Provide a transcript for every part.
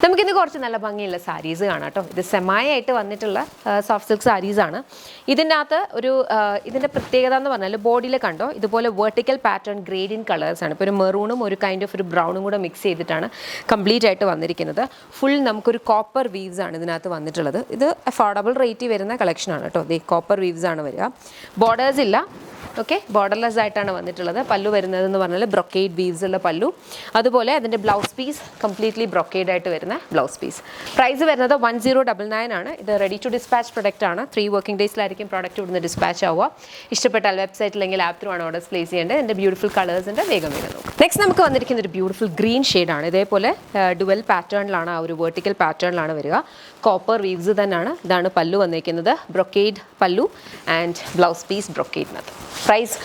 നമുക്കിന്ന് കുറച്ച് നല്ല ഭംഗിയുള്ള സാരീസ് കാണാം കേട്ടോ. ഇത് സെമായായിട്ട് വന്നിട്ടുള്ള സോഫ്റ്റ് സിൽക്ക് സാരീസാണ്. ഇതിൻ്റെ അകത്ത് ഇതിൻ്റെ പ്രത്യേകത എന്ന് പറഞ്ഞാൽ ബോഡിയിൽ കണ്ടോ ഇതുപോലെ വെർട്ടിക്കൽ പാറ്റേൺ ഗ്രേഡിയൻ കളേഴ്സാണ്. ഇപ്പോൾ ഒരു മെറൂണും ഒരു കൈൻഡ് ഓഫ് ഒരു ബ്രൗണും കൂടെ മിക്സ് ചെയ്തിട്ടാണ് കംപ്ലീറ്റ് ആയിട്ട് വന്നിരിക്കുന്നത്. ഫുൾ നമുക്കൊരു കോപ്പർ വീവ്സ് ആണ് ഇതിനകത്ത് വന്നിട്ടുള്ളത്. ഇത് അഫോർഡബിൾ റേറ്റിൽ വരുന്ന കളക്ഷനാണ് കേട്ടോ. ഇത് കോപ്പർ വീവ്സ് ആണ് വരിക. ബോർഡേഴ്സ് ഇല്ല, ഓക്കെ, ബോർഡർലെസ് ആയിട്ടാണ് വന്നിട്ടുള്ളത്. പല്ലു വരുന്നതെന്ന് പറഞ്ഞാൽ ബ്രൊക്കേഡ് വീവ്സ് ഉള്ള പല്ലു. അതുപോലെ അതിൻ്റെ ബ്ലൗസ് പീസ് കംപ്ലീറ്റ്ലി ബ്രൊക്കേഡ് ആയിട്ട് വരുന്ന ബ്ലൗസ് പീസ്. പ്രൈസ് വരുന്നത് 1099 ആണ്. ഇത് റെഡി ടു ഡിസ്പാച്ച് പ്രൊഡക്റ്റ് ആണ്. 3 വർക്കിംഗ് ഡേയ്സിലായിരിക്കും പ്രോഡക്റ്റ് ഇവിടുന്ന് ഡിസ്പാച്ച് ആവുക. ഇഷ്ടപ്പെട്ടാൽ വെബ്സൈറ്റ് അല്ലെങ്കിൽ ആപ്പ് ത്രൂ ആണ് ഓർഡേഴ്സ് പ്ലേസ് ചെയ്യേണ്ടത്. എൻ്റെ ബ്യൂട്ടിഫുൾ കളേഴ്സിൻ്റെ വേഗം നോക്കും. നെക്സ്റ്റ് നമുക്ക് വന്നിരിക്കുന്ന ഒരു ബ്യൂട്ടിഫുൾ ഗ്രീൻ ഷെയ്ഡാണ്. ഇതേപോലെ ഡുവൽ പാറ്റേണിലാണ്, ആ ഒരു വെർട്ടിക്കൽ പാറ്റേണിലാണ് വരിക. കോപ്പർ വീവ്സ് തന്നെയാണ്. ഇതാണ് പല്ലു വന്നിരിക്കുന്നത്. Brocade pallu and blouse piece ബ്രൊക്കേഡിനകത്ത്. പ്രൈസ്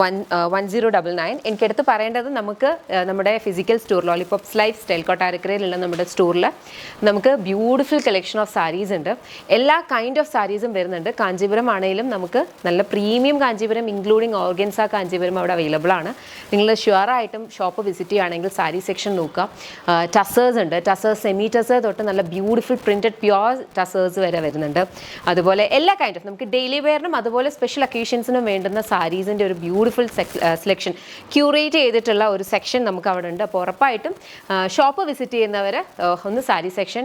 1099. എനിക്കെടുത്ത് പറയേണ്ടത്, നമുക്ക് നമ്മുടെ physical store lollipops lifestyle കൊട്ടാരക്കരയിലുള്ള നമ്മുടെ സ്റ്റോറിൽ നമുക്ക് ബ്യൂട്ടിഫുൾ കളക്ഷൻ ഓഫ് സാരീസ് ഉണ്ട്. എല്ലാ കൈൻഡ് ഓഫ് സാരീസും വരുന്നുണ്ട്. കാഞ്ചീപുരം ആണെങ്കിലും നമുക്ക് നല്ല premium Kanchipuram including organza Kanchipuram അവിടെ അവൈലബിൾ ആണ്. നിങ്ങൾ ഷുവറായിട്ടും ഷോപ്പ് വിസിറ്റ് ചെയ്യുകയാണെങ്കിൽ സാരി സെക്ഷൻ നോക്കുക. ടസേഴ്സ് ഉണ്ട്. ടസേഴ്സ് സെമി ടസേഴ്സ് തൊട്ട് നല്ല ബ്യൂട്ടിഫുൾ പ്രിൻറ്റഡ് പ്യുവർ ടസേഴ്സ് വരെ വരുന്നുണ്ട്. അതുപോലെ എല്ലാ കൈൻഡ് ഓഫ് നമുക്ക് ഡെയിലി വെയറിനും അതുപോലെ സ്പെഷ്യൽ ഒക്കേഷൻസിനും വേണ്ടുന്ന സാരീസിൻ്റെ ഒരു ബ്യൂട്ടിഫുൾ സെലക്ഷൻ ക്യൂറേറ്റ് ചെയ്തിട്ടുള്ള ഒരു സെക്ഷൻ നമുക്ക് അവിടെ ഉണ്ട്. അപ്പോൾ ഉറപ്പായിട്ടും ഷോപ്പ് വിസിറ്റ് ചെയ്യുന്നവർ ഒന്ന് സാരി സെക്ഷൻ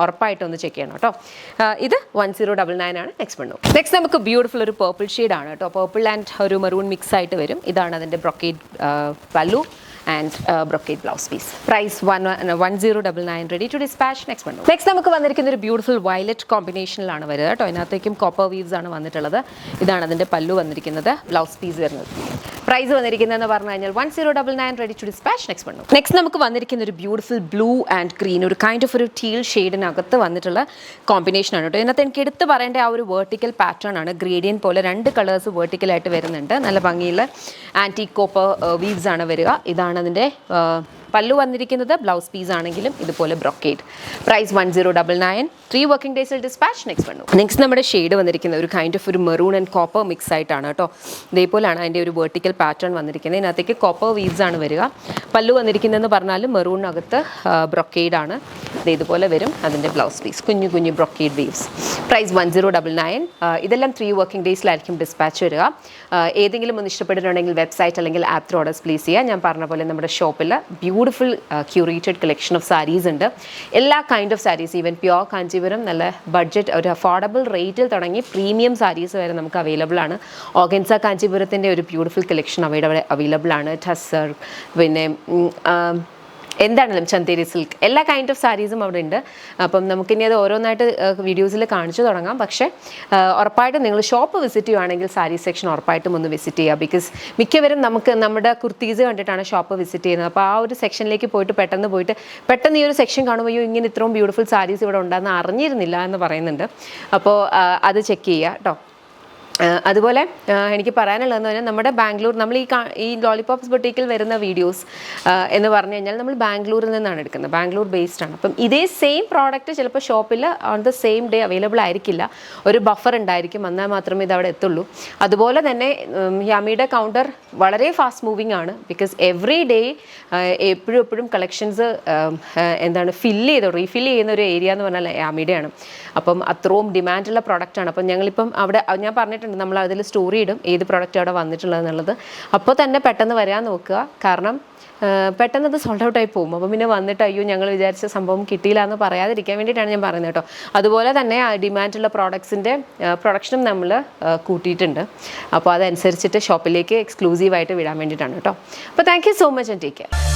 ഉറപ്പായിട്ടും ഒന്ന് ചെക്ക് ചെയ്യണം കേട്ടോ. ഇത് 1099 ആണ്. നെക്സ്റ്റ് നമുക്ക് ബ്യൂട്ടിഫുൾ ഒരു പേർപ്പിൾ ഷെയ്ഡാണ് കേട്ടോ. പേർപ്പിൾ ആൻഡ് ഒരു മെറൂൺ മിക്സ് ആയിട്ട് വരും. ഇതാണ് അതിൻ്റെ brocade pallu and brocade blouse piece. Price 1099. Ready to dispatch. Next നമുക്ക് വന്നിരിക്കുന്ന ഒരു ബ്യൂട്ടിഫുൾ വയലറ്റ് കോമ്പിനേഷനിലാണ് വരിക കേട്ടോ. ഇതിനകത്തേക്കും കോപ്പർ വീവ്സ് ആണ് വന്നിട്ടുള്ളത്. ഇതാണ് അതിൻ്റെ പല്ലു വന്നിരിക്കുന്നത്. ബ്ലൗസ് പീസ് വരുന്നത്. പ്രൈസ് വന്നിരിക്കുന്നതെന്ന് പറഞ്ഞു കഴിഞ്ഞാൽ 1099. Ready to dispatch. നെക്സ്റ്റ് നമുക്ക് വന്നിരിക്കുന്ന ഒരു ബ്യൂട്ടിഫുൾ ബ്ലൂ ആൻഡ് ഗ്രീൻ, ഒരു കൈൻഡ് ഓഫ് ഒരു ടീൽ ഷെയ്ഡിനകത്ത് വന്നിട്ടുള്ള കോമ്പിനേഷനാണ് കേട്ടോ. ഇതിനകത്ത് എനിക്ക് എടുത്ത് പറയേണ്ട ആ ഒരു വെർട്ടിക്കൽ പാറ്റേൺ ആണ്. ഗ്രേഡിയൻ പോലെ 2 കളേഴ്സ് വെർട്ടിക്കലായിട്ട് വരുന്നുണ്ട്. നല്ല ഭംഗിയുള്ള ആൻറ്റീക് കോപ്പർ വീവ്സ് ആണ് വരിക. ഇതാണ് അതിൻ്റെ പല്ലു വന്നിരിക്കുന്നത്. ബ്ലൗസ് പീസ് ആണെങ്കിലും ഇതുപോലെ ബ്രൊക്കേഡ്. പ്രൈസ് 1099. 3 വർക്കിംഗ് ഡേയ്സിൽ ഡിസ്പാച്ച്. നെക്സ്റ്റ് നമ്മുടെ ഷെയ്ഡ് വന്നിരിക്കുന്നത് ഒരു കൈൻഡ് ഓഫ് ഒരു മെറൂൺ ആൻഡ് കോപ്പർ മിക്സ് ആയിട്ടാണ് കേട്ടോ. ഇതേപോലെയാണ് അതിൻ്റെ ഒരു വെർട്ടിക്കൽ പാറ്റേൺ വന്നിരിക്കുന്നത്. ഇതിനകത്തേക്ക് കോപ്പർ വീവ്സ് ആണ് വരിക. പല്ലു വന്നിരിക്കുന്നതെന്ന് പറഞ്ഞാൽ മെറൂണിനകത്ത് ബ്രൊക്കേഡ് ആണ്. ഇതുപോലെ വരും അതിൻ്റെ ബ്ലൗസ് പീസ്. കുഞ്ഞു കുഞ്ഞു ബ്രൊക്കേഡ് വീവ്സ്. പ്രൈസ് 1099. ഇതെല്ലാം 3 വർക്കിംഗ് ഡേയ്സിലായിരിക്കും ഡിസ്പാച്ച് വരിക. ഏതെങ്കിലും ഒന്ന് ഇഷ്ടപ്പെട്ടിട്ടുണ്ടെങ്കിൽ വെബ്സൈറ്റ് അല്ലെങ്കിൽ ആപ്പ് ത്രൂ ഓർഡേഴ്സ് പ്ലേസ് ചെയ്യുക. ഞാൻ പറഞ്ഞ പോലെ നമ്മുടെ ഷോപ്പിൽ beautiful curated collection of saris ഉണ്ട്. എല്ലാ kind of saris, even pure Kanchipuram നല്ല ബഡ്ജറ്റ് ഒരു അഫോർഡബിൾ റേറ്റിൽ തുടങ്ങി പ്രീമിയം സാരീസ് വരെ നമുക്ക് അവൈലബിൾ ആണ്. ഓർഗൻസ കാഞ്ചീപുരത്തിൻ്റെ ഒരു ബ്യൂട്ടിഫുൾ കളക്ഷൻ അവിടെ അവൈലബിൾ ആണ്. ടസർ, പിന്നെ എന്താണെങ്കിലും ചന്തേരി സിൽക്ക്, എല്ലാ കൈൻഡ് ഓഫ് സാരീസും അവിടെ ഉണ്ട്. അപ്പം നമുക്കിനി അത് ഓരോന്നായിട്ട് വീഡിയോസിൽ കാണിച്ചു തുടങ്ങാം. പക്ഷേ ഉറപ്പായിട്ടും നിങ്ങൾ ഷോപ്പ് വിസിറ്റ് ചെയ്യുകയാണെങ്കിൽ സാരി സെക്ഷൻ ഉറപ്പായിട്ടും ഒന്ന് വിസിറ്റ് ചെയ്യുക. ബിക്കോസ് മിക്കവരും നമ്മുടെ കുർത്തീസ് കണ്ടിട്ടാണ് ഷോപ്പ് വിസിറ്റ് ചെയ്യുന്നത്. അപ്പോൾ ആ ഒരു സെക്ഷനിലേക്ക് പെട്ടെന്ന് ഈ ഒരു സെക്ഷൻ കാണുമ്പോൾ ഇങ്ങനെ ഇത്രയും ബ്യൂട്ടിഫുൾ സാരീസ് ഇവിടെ ഉണ്ടെന്ന് അറിഞ്ഞിരുന്നില്ല എന്ന് പറയുന്നുണ്ട്. അപ്പോൾ അത് ചെക്ക് ചെയ്യുക കേട്ടോ. അതുപോലെ എനിക്ക് പറയാനുള്ളതെന്ന് പറഞ്ഞാൽ നമ്മുടെ ബാംഗ്ലൂർ, നമ്മൾ ഈ ലോലിപോപ്സ് ബൊട്ടീക്കിൽ വരുന്ന വീഡിയോസ് എന്ന് പറഞ്ഞു കഴിഞ്ഞാൽ നമ്മൾ ബാംഗ്ലൂരിൽ നിന്നാണ് എടുക്കുന്നത്. ബാംഗ്ലൂർ ബേസ്ഡ് ആണ്. അപ്പം ഇതേ സെയിം പ്രോഡക്റ്റ് ചിലപ്പോൾ ഷോപ്പിൽ on the same day available ആയിരിക്കില്ല. ഒരു ബഫർ ഉണ്ടായിരിക്കും, എന്നാൽ മാത്രമേ ഇത് അവിടെ എത്തുള്ളൂ. അതുപോലെ തന്നെ യാമിയുടെ കൗണ്ടർ വളരെ ഫാസ്റ്റ് മൂവിങ് ആണ്. ബിക്കോസ് എവറി ഡേ എപ്പോഴും കളക്ഷൻസ് റീഫിൽ ചെയ്യുന്ന ഒരു ഏരിയ എന്ന് പറഞ്ഞാൽ യാമിയുടെയാണ്. അപ്പം അത്രയും ഡിമാൻഡുള്ള പ്രോഡക്റ്റാണ്. അപ്പം ഞങ്ങളിപ്പം അവിടെ ഞാൻ പറഞ്ഞിട്ടുണ്ട്, നമ്മൾ അതിൽ സ്റ്റോറി ഇടും ഏത് പ്രോഡക്റ്റ് അവിടെ വന്നിട്ടുള്ളത് എന്നുള്ളത്. അപ്പോൾ തന്നെ പെട്ടെന്ന് വരാൻ നോക്കുക. കാരണം പെട്ടെന്ന് അത് സോൾഡ് ഔട്ട് ആയി പോകും. അപ്പോൾ പിന്നെ വന്നിട്ട് അയ്യോ ഞങ്ങൾ വിചാരിച്ച സംഭവം കിട്ടിയില്ല എന്ന് പറയാതിരിക്കാൻ വേണ്ടിയിട്ടാണ് ഞാൻ പറയുന്നത് കേട്ടോ. അതുപോലെ തന്നെ ആ ഡിമാൻഡുള്ള പ്രോഡക്ട്സിൻ്റെ പ്രൊഡക്ഷനും നമ്മൾ കൂട്ടിയിട്ടുണ്ട്. അപ്പോൾ അതനുസരിച്ചിട്ട് ഷോപ്പിലേക്ക് എക്സ്ക്ലൂസീവായിട്ട് വിടാൻ വേണ്ടിയിട്ടാണ് കേട്ടോ. അപ്പോൾ thank you so much and take care.